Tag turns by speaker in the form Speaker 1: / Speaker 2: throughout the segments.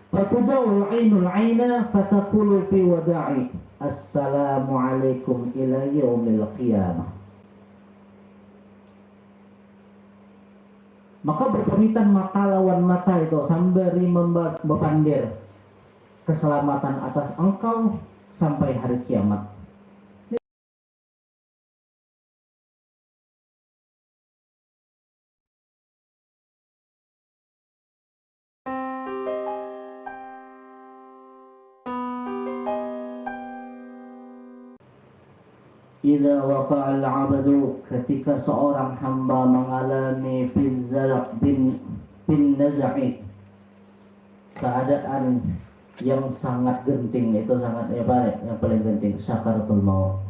Speaker 1: Fatudawul ainul aina fataqulu fi wada'i assalamualaikum ila yaumil qiyamah. Maka berpamitan mata lawan mata itu sembari membandir keselamatan atas engkau sampai hari kiamat. Idza waqa'al 'abdu, ketika seorang hamba mengalami fizzalaq bin naz'i, keadaan yang sangat genting, itu sangat yang paling genting, sakaratul maut,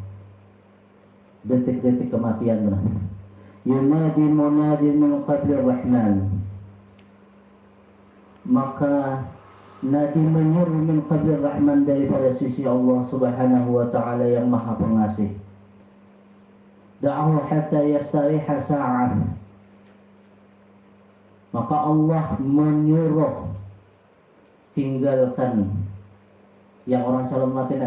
Speaker 1: detik-detik kematian benar. Yunadi munadi min qablir rahman, maka nadi menyeru min qablir rahman, daripada sisi Allah subhanahu wa ta'ala yang maha pengasih. Da'ahu hatta yastariha sa'ah, maka Allah menyuruh tinggalkan yang orang calon mati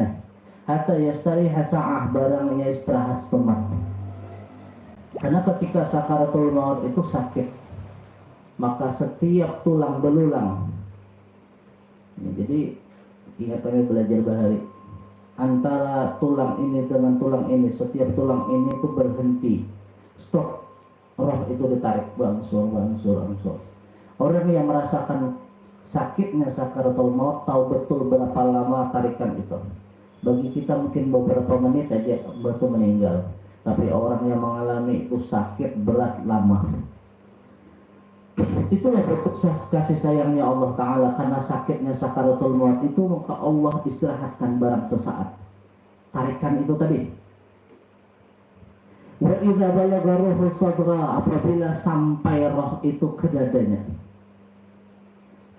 Speaker 1: hatta yastariha sa'ah, barangnya istirahat setempat. Karena ketika sakaratul maut itu sakit, maka setiap tulang belulang. Jadi ingat kami belajar bahari, antara tulang ini dengan tulang ini, setiap tulang ini itu berhenti, stop, roh itu ditarik, bangsur. Orang yang merasakan sakitnya sakaratul maut tahu betul berapa lama tarikan itu. Bagi kita mungkin beberapa menit aja betul meninggal, tapi orang yang mengalami itu sakit berat lama. Itulah bentuk kasih sayangnya Allah Ta'ala. Karena sakitnya sakaratul maut itu, maka Allah istirahatkan barang sesaat, tarikan itu tadi. Wa idza balagha ruhu sadra, apabila sampai roh itu ke dadanya,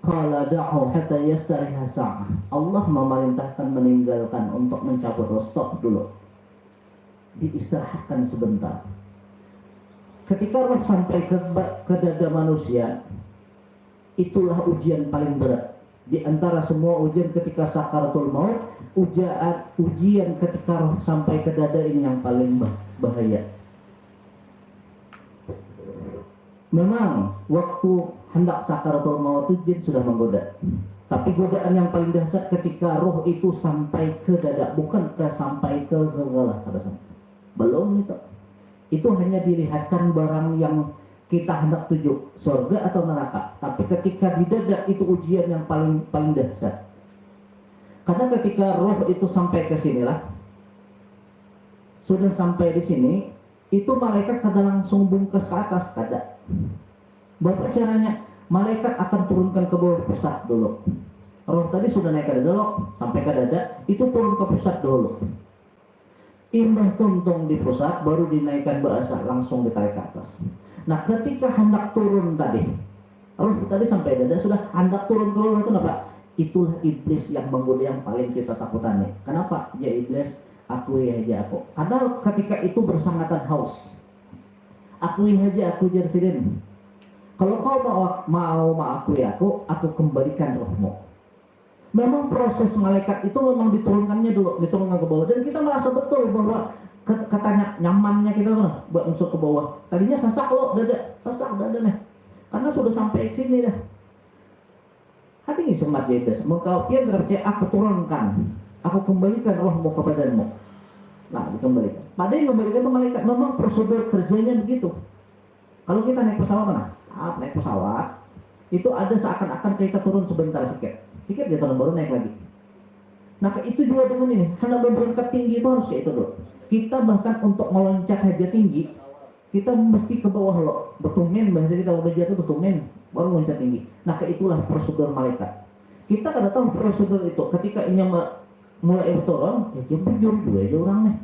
Speaker 1: qala da'u hatta yastariha sa'ah, Allah memerintahkan meninggalkan, untuk mencabut roh, stop dulu, diistirahatkan sebentar. Ketika roh sampai ke dada manusia, itulah ujian paling berat. Di antara semua ujian ketika sakaratul maut, ujian ketika roh sampai ke dada ini yang paling bahaya. Memang waktu hendak sakaratul maut jin sudah menggoda, tapi godaan yang paling dahsyat ketika roh itu sampai ke dada, bukan sampai ke gagalah, belum itu. Itu hanya dilihatkan barang yang kita hendak tuju, surga atau neraka. Tapi ketika di dada itu ujian yang paling dahsyat. Karena ketika roh itu sampai ke sinilah, sudah sampai di sini, itu malaikat kada langsung bungkus ke atas, kada. Bapak caranya, malaikat akan turunkan ke bawah pusat dulu. Roh tadi sudah naik ke dada, sampai ke dada, itu turun ke pusat dulu. Imbah tuntung di pusat, baru dinaikkan bahasa, langsung ditarik ke atas. Nah, ketika hendak turun tadi, roh tadi sampai dada, sudah hendak turun ke bawah, kenapa? Itulah iblis yang menggoda, yang paling kita takutani. Kenapa? Ya iblis, akui aja aku. Karena ketika itu bersangatan haus, akui aja aku jersidin. Kalau kau mau mengakui aku kembalikan rohmu. Memang proses malaikat itu memang diturunkannya dulu, diturunkan ke bawah, dan kita merasa betul bahwa katanya nyamannya kita tuh masuk ke bawah. Tadinya sasak dada, karena sudah sampai ke sini dah. Hati ini semat jebes, mengkau dia berarti aku turunkan, aku kembalikan rohmu kepadamu. Nah, dikembalikan. Pada yang kembalikan itu malaikat, memang prosedur kerjanya begitu. Kalau kita naik pesawat, naik pesawat itu ada seakan-akan kita turun sebentar sikit dia turun baru naik lagi. Nah, itu juga dengan ini, hendak berangkat tinggi itu harus kayak itu dulu. Kita bahkan untuk meloncat aja tinggi, kita mesti ke bawah loh, bertumen, bahasa kita udah jatuh bertumen, baru loncat tinggi. Nah, itulah prosedur malaikat. Kita kada tahu prosedur itu. Ketika ini mulai turun, ya dia bujur dua aja orangnya.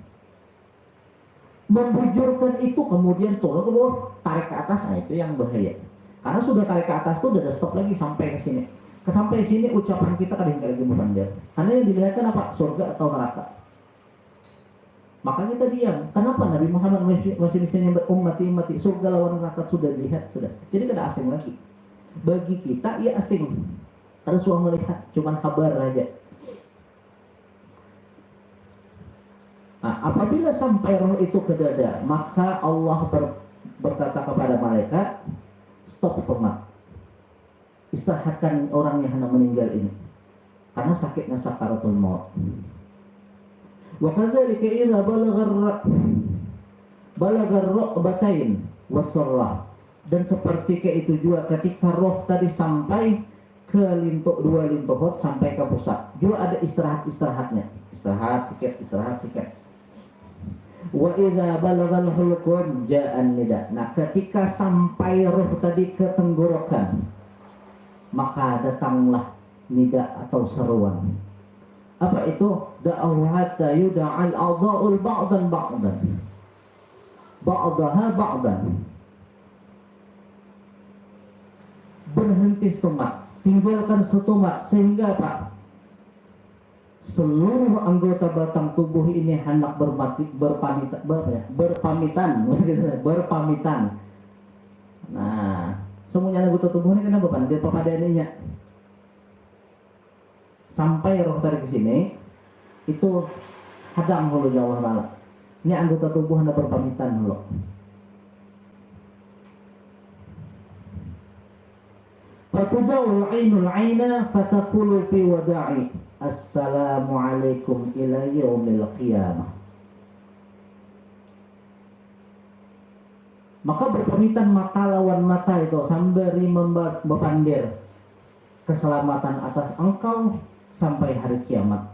Speaker 1: Membujurkan itu kemudian turun ke bawah, tarik ke atas, nah itu yang bahaya. Karena sudah tarik ke atas tuh udah stop lagi sampai ke sini. Sampai sini ucapan kita kadang lagi memandang. Karena yang dilihatkan apa? Surga atau neraka. Maka kita diam. Kenapa Nabi Muhammad masih misalnya berummati surga lawan neraka sudah dilihat sudah. Jadi tidak asing lagi. Bagi kita ia asing. Rasulullah melihat, cuman kabar aja. Nah, apabila sampai roh itu ke dada, maka Allah berkata kepada malaikat, stop semak, istirahatkan orang yang hendak meninggal ini, karena sakitnya sakaratul maut. Wa kadzalika idza balagar rukbatain wasarrah, dan seperti kayak itu juga ketika roh tadi sampai ke dua lintuh sampai ke pusat, juga ada istirahatnya, istirahat sikit. Wa idza balagal hulqum ja'an nida. Nah, ketika sampai roh tadi ke tenggorokan, maka datanglah nida atau seruan. Apa itu? Da'aw hatta yuda'al a'dha'ul ba'dan ba'daha ba'dan. Berhenti setumat, tinggalkan setumat, sehingga apa? Seluruh anggota batang tubuh ini hendak berpamitan. Nah, semuanya anggota tubuh ini kenapa pan? Dia papadaninya. Sampai roh tadi ke sini, itu hadang hulu ya Allah Ta'ala. Ini anggota tubuh hendak berpamitan hulu. Fatubawul ainul aina fatakulu fi wada'i. Assalamualaikum ila yaumil qiyamah. Maka berpamitan mata lawan mata itu sembari membandir keselamatan atas engkau sampai hari kiamat.